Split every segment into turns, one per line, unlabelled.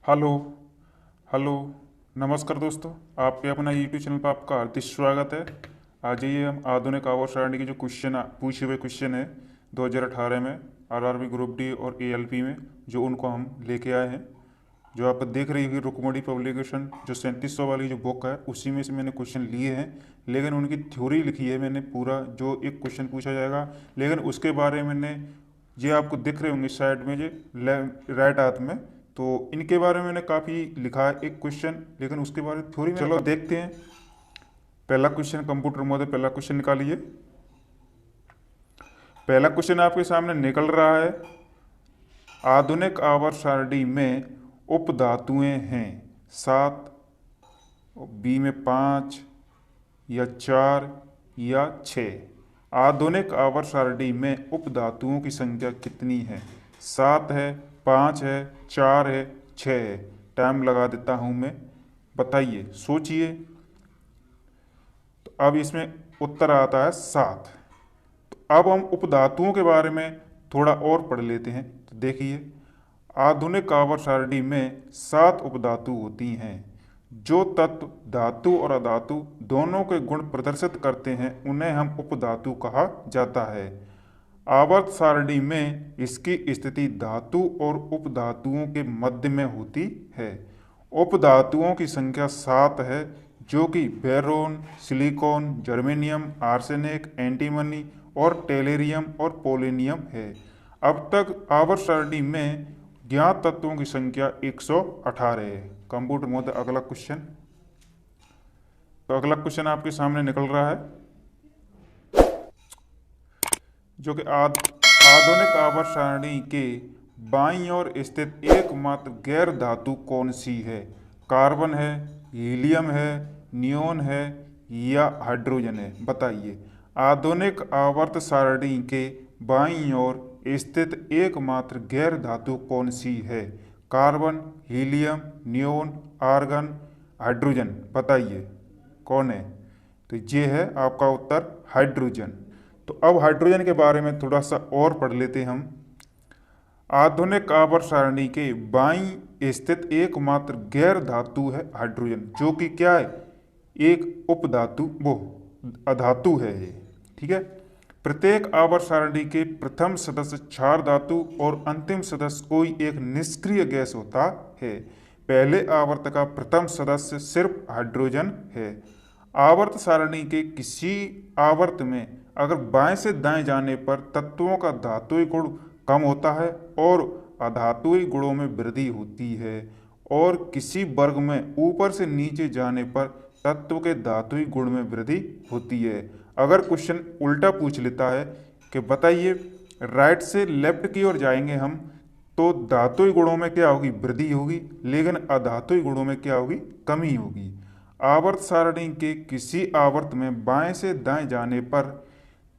Hello hello. नमस्कार दोस्तों, आपके अपना यूट्यूब चैनल पर आपका हार्दिक स्वागत है। आज ये हम आधुनिक आवर्त सारणी के जो पूछे हुए क्वेश्चन है 2018 में आरआरबी ग्रुप डी और एएलपी में, जो उनको हम लेके आए हैं। जो आप देख रही होगी रुकमणी पब्लिकेशन जो 3700 वाली जो बुक है, उसी में से मैंने क्वेश्चन लिए हैं, लेकिन उनकी थ्योरी लिखी है मैंने पूरा। जो एक क्वेश्चन पूछा जाएगा, लेकिन उसके बारे में मैंने ये आपको दिख रहे होंगे साइड में, ये राइट हाथ में, तो इनके बारे में मैंने काफ़ी लिखा है एक क्वेश्चन, लेकिन उसके बारे में थ्योरी में चलो देखते हैं। पहला क्वेश्चन कंप्यूटर मोड, पहला क्वेश्चन निकालिए। पहला क्वेश्चन आपके सामने निकल रहा है, आधुनिक आवर्त सारणी में उपधातुएं हैं 7, बी में 5 या 4 या 6। आधुनिक आवर्त सारणी में उपधातुओं की संख्या कितनी है? 7 है, 5 है, 4 है, 6 है। टाइम लगा देता हूं मैं, बताइए, सोचिए। तो अब इसमें उत्तर आता है 7। तो अब हम उपधातुओं के बारे में थोड़ा और पढ़ लेते हैं। तो देखिए, आधुनिक आवर्त सारणी में 7 उपधातु होती हैं। जो तत्व धातु और अधातु दोनों के गुण प्रदर्शित करते हैं उन्हें हम उपधातु कहा जाता है। आवर्त सारणी में इसकी स्थिति धातु और उपधातुओं के मध्य में होती है। उपधातुओं की संख्या 7 है, जो कि Barron, silicon, germanium, arsenic, antimony और टेलेरियम और पोलेनियम है। अब तक आवर्त सारणी में ज्ञात तत्वों की संख्या 118 है। कंप्यूटर मोड अगला क्वेश्चन। तो अगला क्वेश्चन आपके सामने निकल रहा है, जो कि आधुनिक आवर्त सारणी के बाईं ओर स्थित एकमात्र गैर धातु कौन सी है? कार्बन है, हीलियम है, नियोन है या हाइड्रोजन है? बताइए। आधुनिक आवर्त सारणी के बाईं ओर स्थित एकमात्र गैर धातु कौन सी है? Carbon, helium, neon, argon, hydrogen? बताइए कौन है? तो ये है आपका उत्तर, हाइड्रोजन। तो अब हाइड्रोजन के बारे में थोड़ा सा और पढ़ लेते हैं हम। आधुनिक आवर्त सारणी के बाईं स्थित एकमात्र गैर धातु है हाइड्रोजन, जो कि क्या है? एक उपधातु, वो अधातु है ये। ठीक है। प्रत्येक आवर्त सारणी के प्रथम सदस्य क्षार धातु और अंतिम सदस्य कोई एक निष्क्रिय गैस होता है। पहले आवर्त का प्रथम सदस्य सिर्फ हाइड्रोजन है। आवर्त सारणी के किसी आवर्त में अगर बाएं से दाएं जाने पर तत्वों का धातुई गुण कम होता है और अधातुई गुणों में वृद्धि होती है, और किसी वर्ग में ऊपर से नीचे जाने पर तत्व के धातुई गुण में वृद्धि होती है। अगर क्वेश्चन उल्टा पूछ लेता है कि बताइए, राइट से लेफ्ट की ओर जाएंगे हम, तो धातुई गुणों में क्या होगी? वृद्धि होगी, लेकिन अधातुई गुणों में क्या होगी? कमी होगी। आवर्त सारणी के किसी आवर्त में बाएं से दाएं जाने पर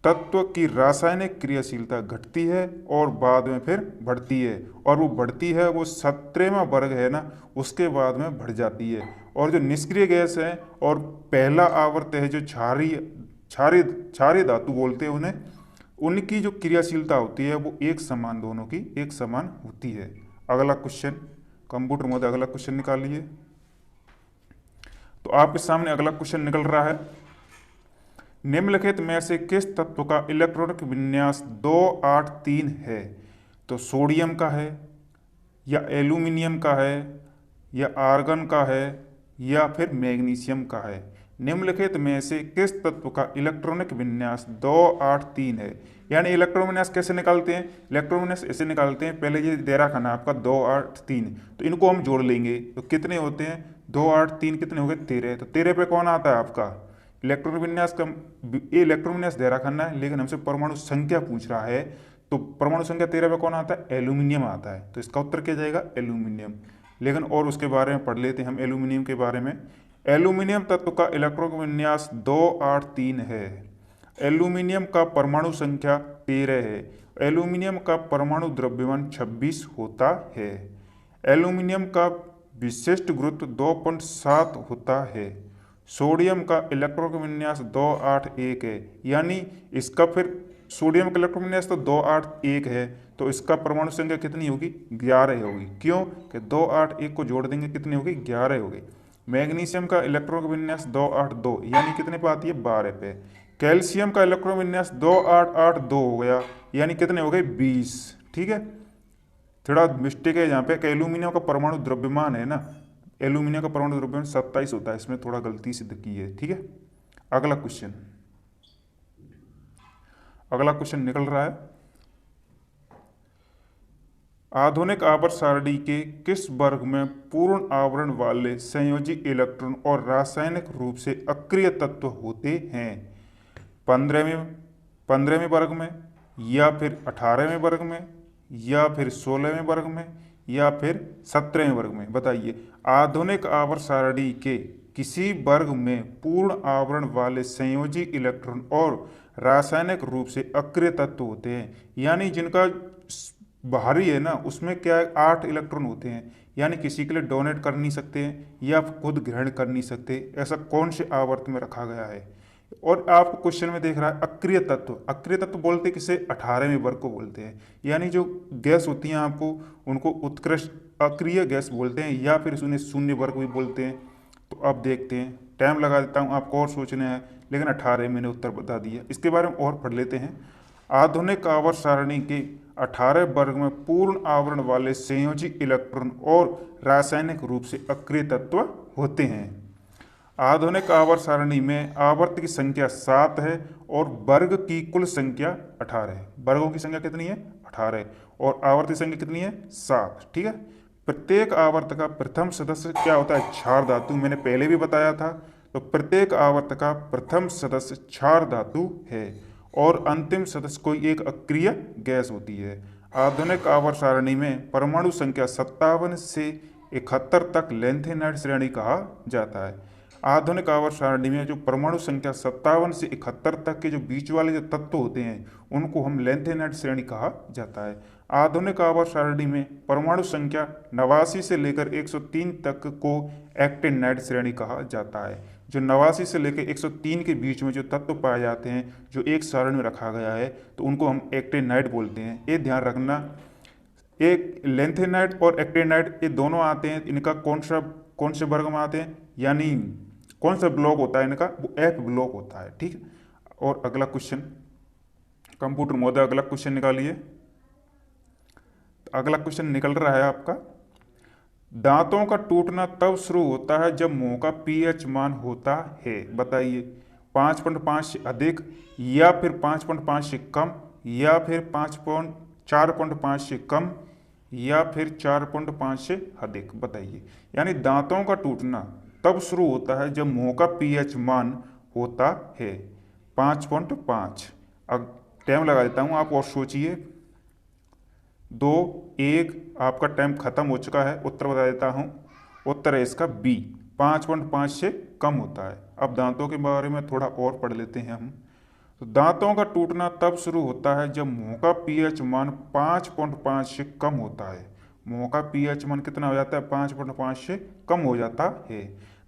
तत्व की रासायनिक क्रियाशीलता घटती है और बाद में फिर बढ़ती है, और वो बढ़ती है, वो 17वां वर्ग है ना, उसके बाद में बढ़ जाती है। और जो निष्क्रिय गैस है और पहला आवर्त है जो क्षारीय धातु बोलते हैं उन्हें, उनकी जो क्रियाशीलता होती है वो एक समान, दोनों की एक समान होती है। अगला क्वेश्चन, कंप्यूटर मोड अगला क्वेश्चन निकालिए। तो आपके सामने अगला क्वेश्चन निकल रहा है, निम्नलिखित में से किस तत्व का इलेक्ट्रॉनिक विन्यास 283 है? तो सोडियम का है, या एल्यूमिनियम का है, या आर्गन का है, या फिर मैग्नीशियम का है? निम्नलिखित में से किस तत्व का इलेक्ट्रॉनिक विन्यास 283 है? यानी इलेक्ट्रॉन विन्यास कैसे निकालते हैं? इलेक्ट्रॉन विन्यास ऐसे निकालते हैं, पहले ये दे रखा ना आपका 283, तो इनको हम जोड़ लेंगे तो कितने होते हैं? 283 कितने हो गए? 13। तो 13 पे कौन आता है आपका? इलेक्ट्रॉन विन्यास का ये इलेक्ट्रॉन विन्यास दे रखा है, लेकिन हमसे परमाणु संख्या पूछ रहा है, तो परमाणु संख्या 13 पे कौन आता है? एल्यूमिनियम आता है। तो इसका उत्तर क्या जाएगा? एल्यूमिनियम। लेकिन और उसके बारे में पढ़ लेते हैं हम, एल्यूमिनियम के बारे में। एल्यूमिनियम तत्व का इलेक्ट्रॉन विन्यास 283 है। एल्यूमिनियम का परमाणु संख्या 13 है। एल्यूमिनियम का परमाणु द्रव्यमान 26 होता है। एल्यूमिनियम का विशिष्ट गुरुत्व 2.7 होता है। सोडियम का इलेक्ट्रॉन विन्यास 281 है, यानी इसका फिर सोडियम का इलेक्ट्रॉन विन्यास तो 281 है, तो इसका परमाणु संख्या कितनी होगी? 11 होगी। क्यों कि 2 8 1 को जोड़ देंगे कितनी होगी? 11 होगी। मैग्नीशियम का इलेक्ट्रॉन विन्यास 2 8 2 यानी कितने पे आती है? 12 पे। कैल्शियम का इलेक्ट्रॉन विन्यास 2 8 8 2 हो गया यानी कितने हो गए? 20। ठीक है, थोड़ा मिस्टेक है यहाँ पे कि एल्यूमिनियम का परमाणु द्रव्यमान है ना, एल्यूमिनियम का परमाणु द्रव्यमान 27 होता है, इसमें थोड़ा गलती सिद्ध की है। ठीक है, अगला क्वेश्चन निकल रहा है। आधुनिक आवर्त सारणी के किस वर्ग में पूर्ण आवरण वाले संयोजी इलेक्ट्रॉन और रासायनिक रूप से अक्रिय तत्व होते हैं? 15वें वर्ग में, या फिर 18वें वर्ग में, या फिर 16वें वर्ग में, या फिर 17वें वर्ग में? बताइए। आधुनिक आवर्त सारणी के किसी वर्ग में पूर्ण आवरण वाले संयोजी इलेक्ट्रॉन और रासायनिक रूप से अक्रिय तत्व होते हैं, यानी जिनका बाहरी है ना उसमें क्या है? 8 इलेक्ट्रॉन होते हैं, यानी किसी के लिए डोनेट कर नहीं सकते हैं या खुद ग्रहण कर नहीं सकते। ऐसा कौन से आवर्त में रखा गया है? और आपको क्वेश्चन में देख रहा है अक्रिय तत्व। अक्रिय तत्व बोलते किसे? 18वें वर्ग को बोलते हैं, यानी जो गैस होती हैं आपको उनको उत्कृष्ट अक्रिय गैस बोलते हैं, या फिर उन्हें शून्य वर्ग भी बोलते हैं। तो अब देखते हैं, टाइम लगा देता हूँ, आपको और सोचना है, लेकिन 18 मैंने उत्तर बता दिया। इसके बारे में और पढ़ लेते हैं। आधुनिक आवर्त सारणी के 18 वर्ग में पूर्ण आवरण वाले संयोजी इलेक्ट्रॉन और रासायनिक रूप से अक्रिय तत्व होते हैं। आधुनिक आवर्त सारणी में आवर्त की संख्या 7 है और वर्ग की कुल संख्या 18 है। वर्गों की संख्या कितनी है? 18, और आवर्त की संख्या कितनी है? 7। ठीक है, प्रत्येक आवर्त का प्रथम सदस्य क्या होता है? क्षार धातु। मैंने पहले भी बताया था। तो प्रत्येक आवर्त का प्रथम सदस्य क्षार धातु है और अंतिम सदस्य कोई एक अक्रिय गैस होती है। आधुनिक आवर्त सारणी में परमाणु संख्या 57 से 71 तक लैंथेनाइड श्रेणी कहा जाता है। आधुनिक आवर्त सारणी में जो परमाणु संख्या 57 से 71 तक के जो बीच वाले जो तत्व होते हैं उनको हम लैंथेनाइड श्रेणी कहा जाता है। आधुनिक आवर्त सारणी में परमाणु संख्या 89 से लेकर 103 तक को एक्टिनाइड श्रेणी कहा जाता है। जो 89 से लेकर 103 के बीच में जो तत्व पाए जाते हैं जो एक सारणी में रखा गया है तो उनको हम एक्टिनाइड बोलते हैं। ये ध्यान रखना, एक लैंथेनाइड और एक्टिनाइड ये दोनों आते हैं, इनका कौन से वर्ग में आते हैं, यानी कौन सा ब्लॉक होता है इनका? वो एफ ब्लॉक होता है। ठीक है, और अगला क्वेश्चन, कंप्यूटर महोदय अगला क्वेश्चन निकालिए। अगला क्वेश्चन निकल रहा है आपका, दांतों का टूटना तब शुरू होता है जब मुंह का पीएच मान होता है। बताइए, 5.5 से अधिक, या फिर 5.5 से कम, या फिर 4.5 से कम, या फिर 4.5 से अधिक? बताइए। यानी दांतों का टूटना तब शुरू होता है जब मुंह का पीएच मान होता है 5.5। अब टाइम लगा देता हूँ, आप और सोचिए। 2 1 आपका टाइम खत्म हो चुका है। उत्तर बता देता हूँ, उत्तर है इसका बी, 5.5 से कम होता है। अब दांतों के बारे में थोड़ा और पढ़ लेते हैं हम। तो दांतों का टूटना तब शुरू होता है जब मुंह का पीएच मान 5.5 से कम होता है। मुंह का पीएच मान कितना हो जाता है? 5.5 से कम हो जाता है।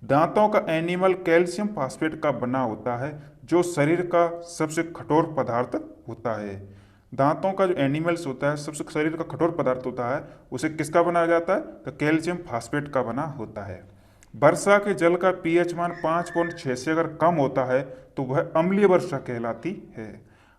दांतों का एनिमल कैल्शियम फास्फेट का बना होता है जो शरीर का सबसे कठोर पदार्थ होता है। दांतों का जो एनिमल्स होता है सबसे शरीर का कठोर पदार्थ होता है, उसे किसका बनाया जाता है? तो कैल्शियम फास्फेट का बना होता है। वर्षा के जल का पीएच मान 5.6 से अगर कम होता है तो वह अम्लीय वर्षा कहलाती है।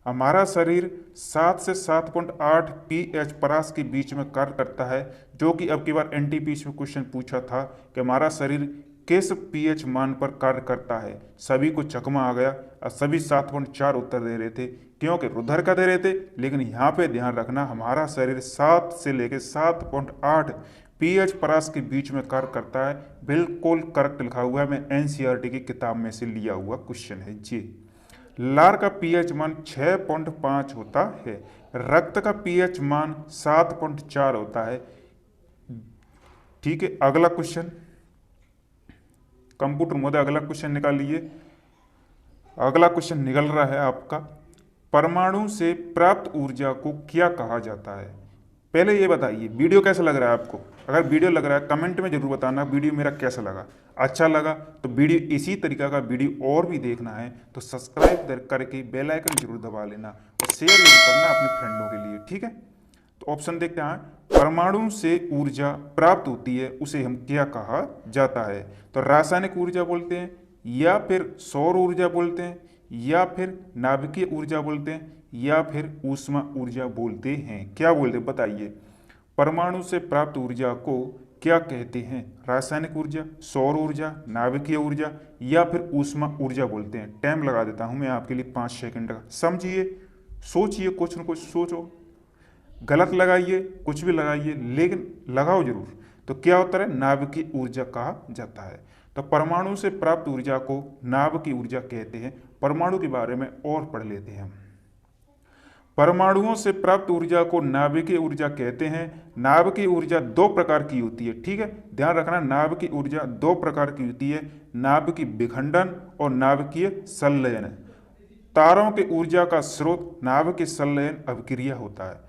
हमारा शरीर 7 से 7.8 पीएच परास के बीच में कार्य करता है, जो कि अब की बार एनटीपीसी में क्वेश्चन पूछा था कि हमारा शरीर किस पीएच मान पर कार्य करता है। सभी को चकमा आ गया और सभी 7.4 उत्तर दे रहे थे, क्योंकि रुधिर का दे रहे थे। लेकिन यहाँ पे ध्यान रखना, हमारा शरीर 7 से लेकर 7.8 पीएच परास के बीच में कार्य करता है। बिल्कुल करेक्ट लिखा हुआ है, मैं एनसीईआरटी की किताब में से लिया हुआ क्वेश्चन है जी। लार का पीएच मान 6.5 होता है। रक्त का पीएच मान 7.4 होता है। ठीक है, अगला क्वेश्चन, कंप्यूटर महोदय अगला क्वेश्चन निकालिए। अगला क्वेश्चन निकल रहा है आपका, परमाणु से प्राप्त ऊर्जा को क्या कहा जाता है? पहले ये बताइए वीडियो कैसा लग रहा है आपको? अगर वीडियो लग रहा है कमेंट में जरूर बताना वीडियो मेरा कैसा लगा। अच्छा लगा तो वीडियो इसी तरीका का वीडियो और भी देखना है तो सब्सक्राइब करके बेल आइकन जरूर दबा लेना और शेयर जरूर करना अपने फ्रेंडों के लिए। ठीक है, तो ऑप्शन देखते हैं, परमाणु से ऊर्जा प्राप्त होती है उसे हम क्या कहा जाता है? तो रासायनिक ऊर्जा बोलते हैं, या फिर सौर ऊर्जा बोलते हैं, या फिर नाभिकीय ऊर्जा बोलते हैं, या फिर ऊष्मा ऊर्जा बोलते हैं? क्या बोलते हैं बताइए। परमाणु से प्राप्त ऊर्जा को क्या कहते हैं? रासायनिक ऊर्जा, सौर ऊर्जा, नाभिकीय ऊर्जा, या फिर ऊष्मा ऊर्जा बोलते हैं? टाइम लगा देता हूं मैं आपके लिए 5 सेकंड का। समझिए, सोचिए, कुछ न कुछ सोचो, गलत लगाइए, कुछ भी लगाइए, लेकिन लगाओ जरूर। तो क्या उत्तर है? नाभिकीय ऊर्जा कहा जाता है। तो परमाणु से प्राप्त ऊर्जा को नाभिकीय ऊर्जा कहते हैं। परमाणु के बारे में और पढ़ लेते हैं। परमाणुओं से प्राप्त ऊर्जा को नाभिकीय ऊर्जा कहते हैं। नाभिकीय ऊर्जा दो प्रकार की होती है, ठीक है, ध्यान रखना। नाभिकीय ऊर्जा दो प्रकार की होती है, नाभिकीय विखंडन और नाभिकीय संलयन। तारों के ऊर्जा का स्रोत नाभिकीय संलयन अभिक्रिया होता है।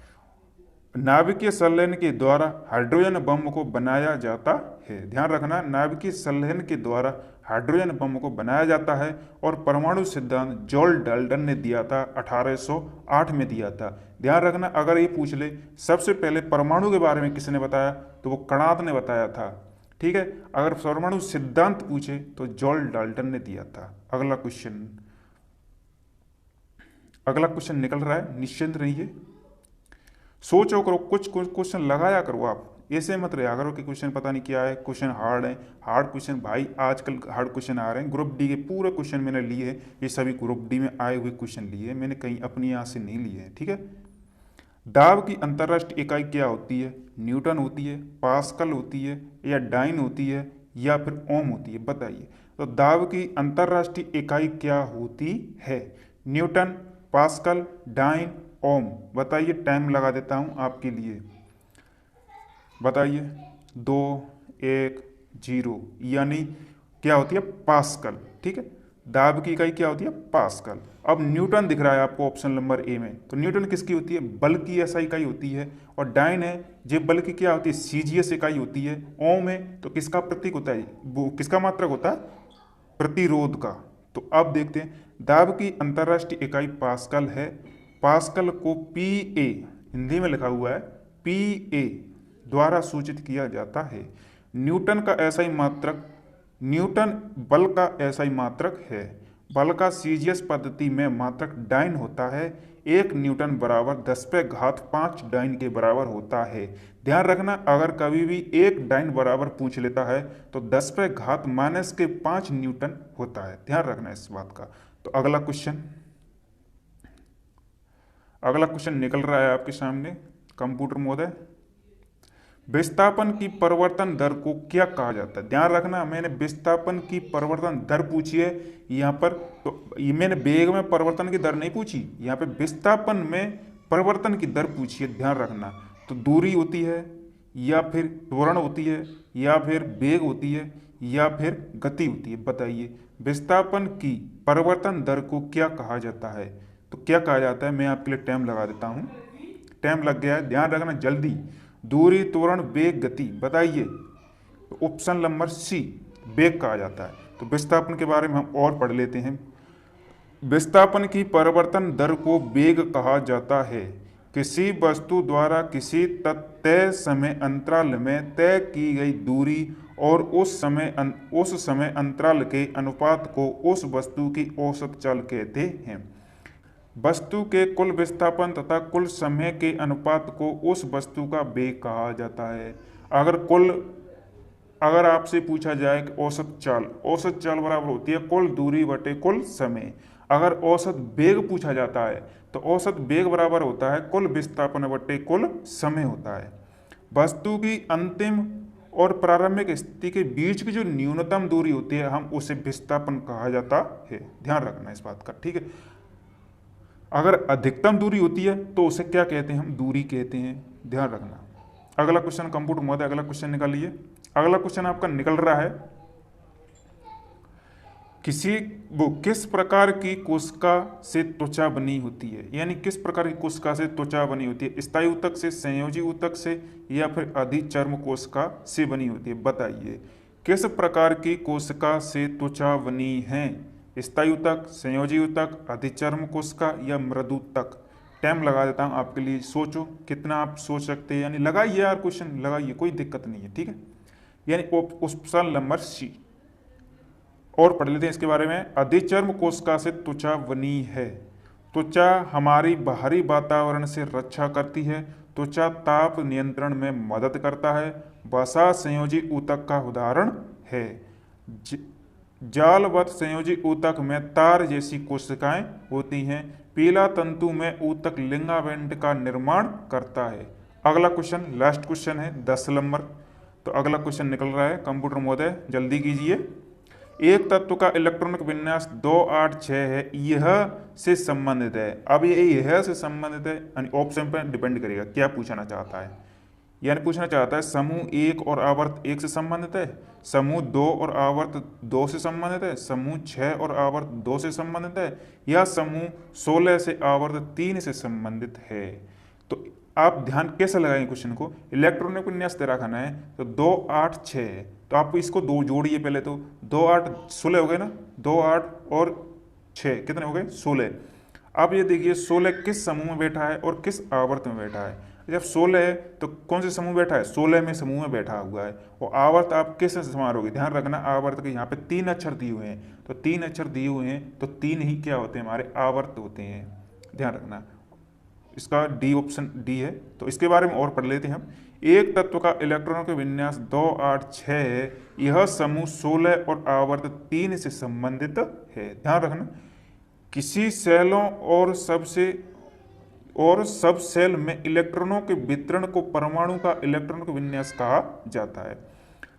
नाभिकीय संलयन के द्वारा हाइड्रोजन बम को बनाया जाता है। ध्यान रखना, नाभिकीय संलयन के द्वारा हाइड्रोजन बम को बनाया जाता है। और परमाणु सिद्धांत जॉन डाल्टन ने दिया था, 1808 में दिया था। ध्यान रखना, अगर ये पूछ ले सबसे पहले परमाणु के बारे में किसने बताया, तो वो कणाद ने बताया था, ठीक है। अगर परमाणु सिद्धांत पूछे तो जॉन डाल्टन ने दिया था। अगला क्वेश्चन निकल रहा है, निश्चिंत रहिए, सोचो करो, कुछ क्वेश्चन लगाया करो। आप ऐसे मत रहा करो कि क्वेश्चन पता नहीं क्या है, क्वेश्चन हार्ड है। हार्ड क्वेश्चन भाई आजकल हार्ड क्वेश्चन आ रहे हैं। ग्रुप डी के पूरे क्वेश्चन मैंने लिए हैं, ये सभी ग्रुप डी में आए हुए क्वेश्चन लिए हैं, मैंने कहीं अपनी यहाँ से नहीं लिए हैं, ठीक है। दाब की अंतर्राष्ट्रीय इकाई क्या होती है? न्यूटन होती है, पास्कल होती है, या डाइन होती है, या फिर ओम होती है? बताइए। तो दाब की अंतर्राष्ट्रीय इकाई क्या होती है? न्यूटन, पास्कल, डाइन, ओम? बताइए, टाइम लगा देता हूं आपके लिए, बताइए। 2, 1, 0, यानी क्या होती है? पास्कल, ठीक है। दाब की इकाई क्या होती है? पास्कल। अब न्यूटन दिख रहा है आपको ऑप्शन नंबर ए में, तो न्यूटन किसकी होती है? बल की ऐसा इकाई होती है। और डाइन है, जे बल की क्या होती है? सीजीएस इकाई होती है। ओम है तो किसका प्रतीक होता है? वो किसका मात्रक होता है? प्रतिरोध का। तो अब देखते हैं, दाब की अंतर्राष्ट्रीय इकाई पास्कल है। पास्कल को पीए हिंदी में लिखा हुआ है, पीए द्वारा सूचित किया जाता है। न्यूटन का ऐसा ही मात्रक, न्यूटन बल का ऐसा ही मात्रक है। बल का सीजीएस पद्धति में मात्रक डाइन होता है। 1 न्यूटन बराबर 10⁵ डाइन के बराबर होता है। ध्यान रखना, अगर कभी भी 1 डाइन बराबर पूछ लेता है तो 10⁻⁻5 न्यूटन होता है। ध्यान रखना इस बात का। तो अगला क्वेश्चन निकल रहा है आपके सामने, कंप्यूटर महोदय। विस्थापन की परिवर्तन दर को क्या कहा जाता है? ध्यान रखना, मैंने विस्थापन की परिवर्तन दर पूछी है यहाँ पर, तो ये मैंने वेग में परिवर्तन की दर नहीं पूछी, यहाँ पे विस्थापन में परिवर्तन की दर पूछी है। ध्यान रखना, तो दूरी होती है, या फिर त्वरण होती है, या फिर वेग होती है, या फिर गति होती है? बताइए, विस्थापन की परिवर्तन दर को क्या कहा जाता है? तो क्या कहा जाता है? मैं आपके लिए टाइम लगा देता हूँ, टाइम लग गया है, ध्यान रखना जल्दी। दूरी, त्वरण, वेग, गति? बताइए। तो ऑप्शन नंबर सी, वेग कहा जाता है। तो विस्थापन के बारे में हम और पढ़ लेते हैं। विस्थापन की परिवर्तन दर को वेग कहा जाता है। किसी वस्तु द्वारा किसी तय समय अंतराल में तय की गई दूरी और उस समय अंतराल के अनुपात को उस वस्तु की औसत चाल कहते हैं। वस्तु के कुल विस्थापन तथा कुल समय के अनुपात को उस वस्तु का वेग कहा जाता है। अगर आपसे पूछा जाए कि औसत चाल बराबर होती है कुल दूरी बटे कुल समय। अगर औसत वेग पूछा जाता है तो औसत वेग बराबर होता है कुल विस्थापन बटे कुल समय होता है। वस्तु की अंतिम और प्रारंभिक स्थिति के बीच की जो न्यूनतम दूरी होती है हम उसे विस्थापन कहा जाता है। ध्यान रखना इस बात का, ठीक है। अगर अधिकतम दूरी होती है तो उसे क्या कहते हैं? हम दूरी कहते हैं। ध्यान रखना। अगला क्वेश्चन कंप्यूटर महोदय, अगला क्वेश्चन निकालिए। अगला क्वेश्चन आपका निकल रहा है, किस प्रकार की कोशिका से त्वचा बनी होती है? यानी किस प्रकार की कोशिका से त्वचा बनी होती है? स्थायी ऊतक से, संयोजी ऊतक से, या फिर अधिचर्म कोशिका से बनी होती है? बताइए, किस प्रकार की कोशिका से त्वचा बनी है? स्थायी ऊतक, संयोजी ऊतक, अधिचर्म कोशिका, या मृदुतक? टाइम लगा देता हूँ आपके लिए, सोचो कितना आप सोच सकते हैं, यानी लगाइए यार, क्वेश्चन लगाइए, कोई दिक्कत नहीं है, ठीक है। यानी ऑप्शन नंबर सी। और पढ़ लेते हैं इसके बारे में। अधिचर्म कोशिका से त्वचा बनी है। त्वचा हमारी बाहरी वातावरण से रक्षा करती है। त्वचा ताप नियंत्रण में मदद करता है। वसा संयोजी ऊतक का उदाहरण है। जालवत संयोजी ऊतक में तार जैसी कोशिकाएं होती हैं। पीला तंतु में ऊतक लिगामेंट का निर्माण करता है। अगला क्वेश्चन, लास्ट क्वेश्चन है 10 नंबर। तो अगला क्वेश्चन निकल रहा है, कंप्यूटर महोदय जल्दी कीजिए। एक तत्व का इलेक्ट्रॉनिक विन्यास 286 है, यह से संबंधित है। अब ये यह से संबंधित है, यानी ऑप्शन पर डिपेंड करेगा क्या पूछना चाहता है। यानी पूछना चाहता है समूह 1 और आवर्त 1 से संबंधित है, समूह 2 और आवर्त 2 से संबंधित है, समूह 6 और आवर्त 2 से संबंधित है, या समूह 16 से आवर्त 3 से संबंधित है। तो आप ध्यान कैसे लगाएंगे क्वेश्चन को। इलेक्ट्रॉनिक विन्यास तेरा खाना है, तो 2 8 6 है, तो आप इसको दो जोड़िए पहले। तो 2 8 16 हो गए ना, 2 8 और 6 कितने हो गए 16। अब ये देखिए 16 किस समूह में बैठा है और किस आवर्त में बैठा है। जब 16 है तो कौन से समूह बैठा है, 16 में समूह में बैठा हुआ है। और आवर्त आप किस संभालोगे, ध्यान रखना आवर्त के यहाँ पे 3 अक्षर दिए हुए हैं, तो 3 अक्षर दिए हुए हैं तो 3 ही क्या होते हैं हमारे आवर्त होते हैं, ध्यान रखना। इसका डी ऑप्शन डी है। तो इसके बारे में और पढ़ लेते हैं हम। एक तत्व का इलेक्ट्रॉनों के विन्यास 2 8 6 है, यह समूह 16 और आवर्त 3 से संबंधित है। ध्यान रखना, किसी सेलों और सब सेल में इलेक्ट्रॉनों के वितरण को परमाणु का इलेक्ट्रॉन विन्यास कहा जाता है।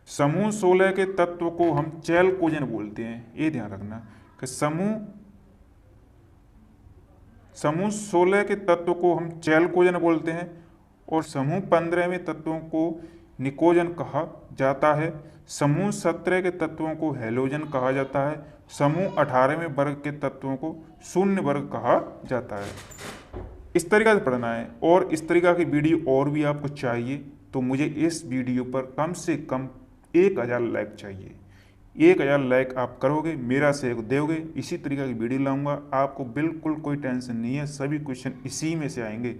समूह 16 के तत्व को हम चैलकोजन बोलते हैं, ये ध्यान रखना कि समूह 16 के तत्व को हम चैलकोजन बोलते हैं, और समूह 15 में तत्वों को निकोजन कहा जाता है। समूह 17 के तत्वों को हैलोजन कहा जाता है। समूह 18वें वर्ग के तत्वों को शून्य वर्ग कहा जाता है। इस तरीका से पढ़ना है। और इस तरीका की वीडियो और भी आपको चाहिए तो मुझे इस वीडियो पर कम से कम 1000 लाइक चाहिए। 1000 लाइक आप करोगे, मेरा सहयोग दोगे, इसी तरीका की वीडियो लाऊंगा। आपको बिल्कुल कोई टेंशन नहीं है, सभी क्वेश्चन इसी में से आएंगे।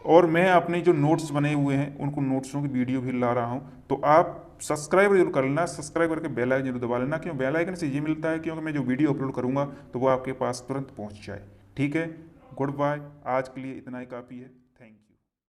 और मैं अपने जो नोट्स बने हुए हैं उनको नोट्सों की वीडियो भी ला रहा हूं, तो आप सब्सक्राइब जरूर कर लेना। सब्सक्राइब करके बेल आइकन जरूर दबा लेना, क्यों बेल आइकन से ये मिलता है क्योंकि मैं जो वीडियो अपलोड करूंगा तो वो आपके पास तुरंत पहुंच जाए। ठीक है, गुड बाय, आज के लिए इतना ही काफ़ी है।